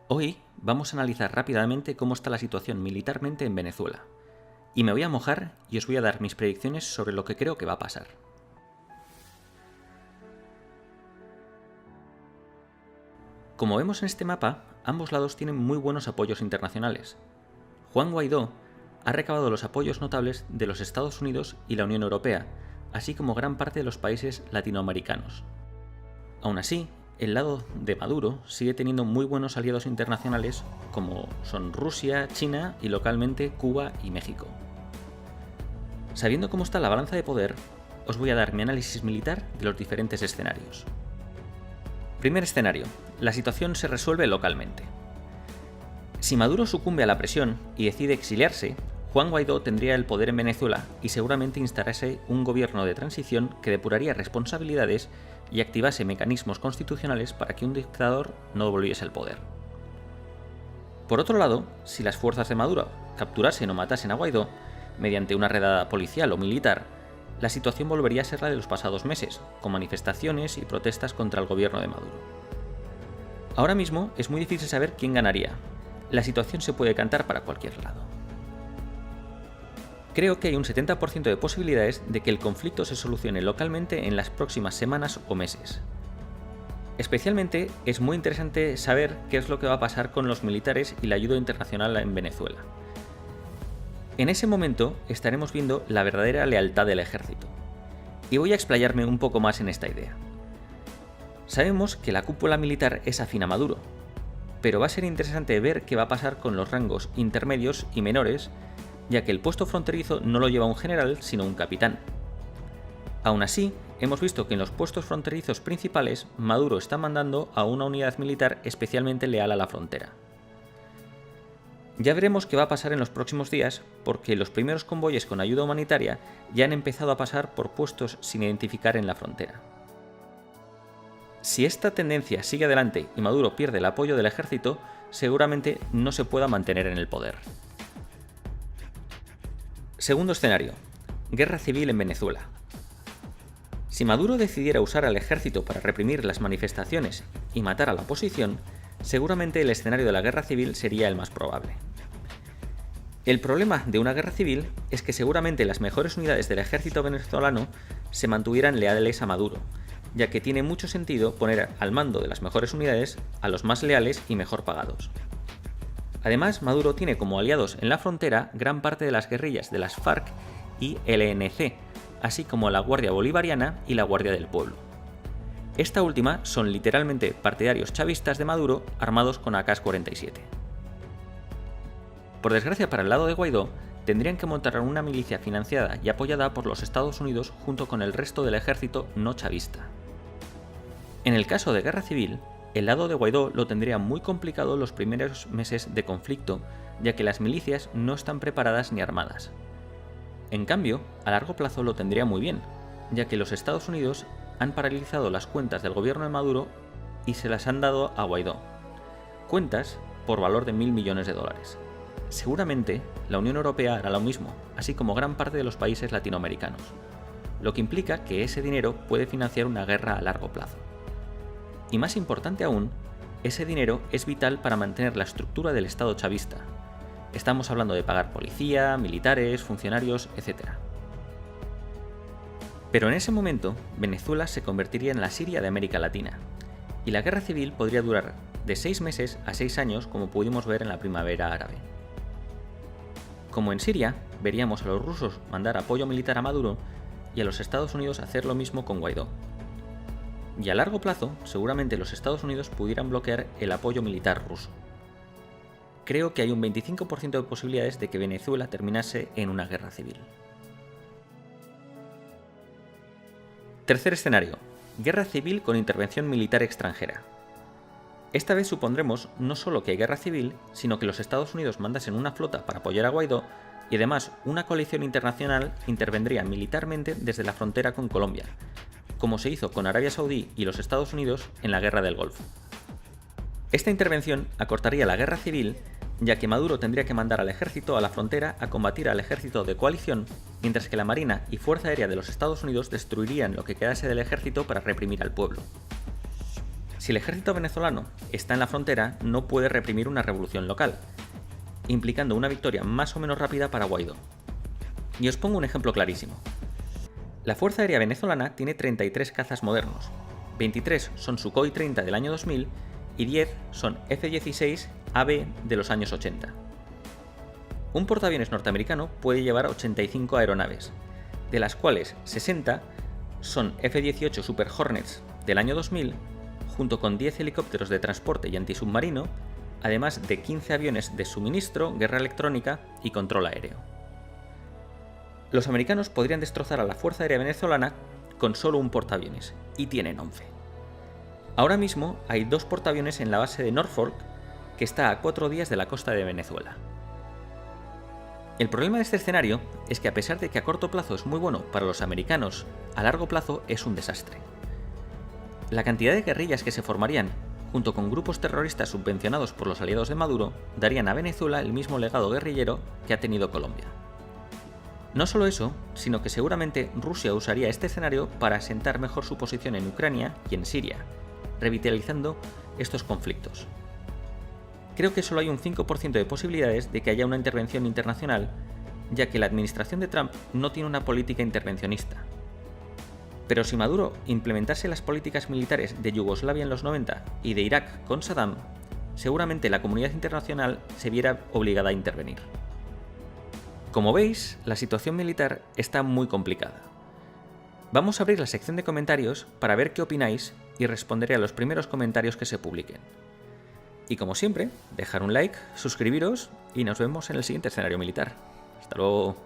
Hoy vamos a analizar rápidamente cómo está la situación militarmente en Venezuela. Y me voy a mojar y os voy a dar mis predicciones sobre lo que creo que va a pasar. Como vemos en este mapa, ambos lados tienen muy buenos apoyos internacionales. Juan Guaidó ha recabado los apoyos notables de los Estados Unidos y la Unión Europea, así como gran parte de los países latinoamericanos. Aún así, el lado de Maduro sigue teniendo muy buenos aliados internacionales como son Rusia, China y localmente Cuba y México. Sabiendo cómo está la balanza de poder, os voy a dar mi análisis militar de los diferentes escenarios. Primer escenario, la situación se resuelve localmente. Si Maduro sucumbe a la presión y decide exiliarse, Juan Guaidó tendría el poder en Venezuela y seguramente instalase un gobierno de transición que depuraría responsabilidades y activase mecanismos constitucionales para que un dictador no volviese al poder. Por otro lado, si las fuerzas de Maduro capturasen o matasen a Guaidó, mediante una redada policial o militar, la situación volvería a ser la de los pasados meses, con manifestaciones y protestas contra el gobierno de Maduro. Ahora mismo es muy difícil saber quién ganaría. La situación se puede cantar para cualquier lado. Creo que hay un 70% de posibilidades de que el conflicto se solucione localmente en las próximas semanas o meses. Especialmente es muy interesante saber qué es lo que va a pasar con los militares y la ayuda internacional en Venezuela. En ese momento estaremos viendo la verdadera lealtad del ejército. Y voy a explayarme un poco más en esta idea. Sabemos que la cúpula militar es afín a Maduro, pero va a ser interesante ver qué va a pasar con los rangos intermedios y menores, ya que el puesto fronterizo no lo lleva un general, sino un capitán. Aún así, hemos visto que en los puestos fronterizos principales, Maduro está mandando a una unidad militar especialmente leal a la frontera. Ya veremos qué va a pasar en los próximos días, porque los primeros convoyes con ayuda humanitaria ya han empezado a pasar por puestos sin identificar en la frontera. Si esta tendencia sigue adelante y Maduro pierde el apoyo del ejército, seguramente no se pueda mantener en el poder. Segundo escenario, guerra civil en Venezuela. Si Maduro decidiera usar al ejército para reprimir las manifestaciones y matar a la oposición, seguramente el escenario de la guerra civil sería el más probable. El problema de una guerra civil es que seguramente las mejores unidades del ejército venezolano se mantuvieran leales a Maduro, ya que tiene mucho sentido poner al mando de las mejores unidades a los más leales y mejor pagados. Además, Maduro tiene como aliados en la frontera gran parte de las guerrillas de las FARC y LNC, así como la Guardia Bolivariana y la Guardia del Pueblo. Esta última son literalmente partidarios chavistas de Maduro armados con AK-47. Por desgracia para el lado de Guaidó, tendrían que montar una milicia financiada y apoyada por los Estados Unidos junto con el resto del ejército no chavista. En el caso de guerra civil, el lado de Guaidó lo tendría muy complicado los primeros meses de conflicto, ya que las milicias no están preparadas ni armadas. En cambio, a largo plazo lo tendría muy bien, ya que los Estados Unidos han paralizado las cuentas del gobierno de Maduro y se las han dado a Guaidó. Cuentas por valor de $1.000 millones. Seguramente la Unión Europea hará lo mismo, así como gran parte de los países latinoamericanos, lo que implica que ese dinero puede financiar una guerra a largo plazo. Y más importante aún, ese dinero es vital para mantener la estructura del Estado chavista. Estamos hablando de pagar policía, militares, funcionarios, etc. Pero en ese momento, Venezuela se convertiría en la Siria de América Latina, y la guerra civil podría durar de 6 meses a 6 años, como pudimos ver en la primavera árabe. Como en Siria, veríamos a los rusos mandar apoyo militar a Maduro y a los Estados Unidos hacer lo mismo con Guaidó. Y a largo plazo, seguramente los Estados Unidos pudieran bloquear el apoyo militar ruso. Creo que hay un 25% de posibilidades de que Venezuela terminase en una guerra civil. Tercer escenario, guerra civil con intervención militar extranjera. Esta vez supondremos no solo que hay guerra civil, sino que los Estados Unidos mandasen una flota para apoyar a Guaidó y además una coalición internacional intervendría militarmente desde la frontera con Colombia, como se hizo con Arabia Saudí y los Estados Unidos en la Guerra del Golfo. Esta intervención acortaría la guerra civil, ya que Maduro tendría que mandar al ejército a la frontera a combatir al ejército de coalición, mientras que la Marina y Fuerza Aérea de los Estados Unidos destruirían lo que quedase del ejército para reprimir al pueblo. Si el ejército venezolano está en la frontera, no puede reprimir una revolución local, implicando una victoria más o menos rápida para Guaidó. Y os pongo un ejemplo clarísimo. La Fuerza Aérea Venezolana tiene 33 cazas modernos, 23 son Sukhoi 30 del año 2000 y 10 son F-16 AB de los años 80. Un portaaviones norteamericano puede llevar 85 aeronaves, de las cuales 60 son F-18 Super Hornets del año 2000, junto con 10 helicópteros de transporte y antisubmarino, además de 15 aviones de suministro, guerra electrónica y control aéreo. Los americanos podrían destrozar a la Fuerza Aérea Venezolana con solo un portaaviones, y tienen 11. Ahora mismo hay 2 portaaviones en la base de Norfolk, que está a 4 días de la costa de Venezuela. El problema de este escenario es que a pesar de que a corto plazo es muy bueno para los americanos, a largo plazo es un desastre. La cantidad de guerrillas que se formarían, junto con grupos terroristas subvencionados por los aliados de Maduro, darían a Venezuela el mismo legado guerrillero que ha tenido Colombia. No solo eso, sino que seguramente Rusia usaría este escenario para asentar mejor su posición en Ucrania y en Siria, revitalizando estos conflictos. Creo que solo hay un 5% de posibilidades de que haya una intervención internacional, ya que la administración de Trump no tiene una política intervencionista. Pero si Maduro implementase las políticas militares de Yugoslavia en los 90 y de Irak con Saddam, seguramente la comunidad internacional se viera obligada a intervenir. Como veis, la situación militar está muy complicada. Vamos a abrir la sección de comentarios para ver qué opináis y responderé a los primeros comentarios que se publiquen. Y como siempre, dejar un like, suscribiros y nos vemos en el siguiente escenario militar. Hasta luego.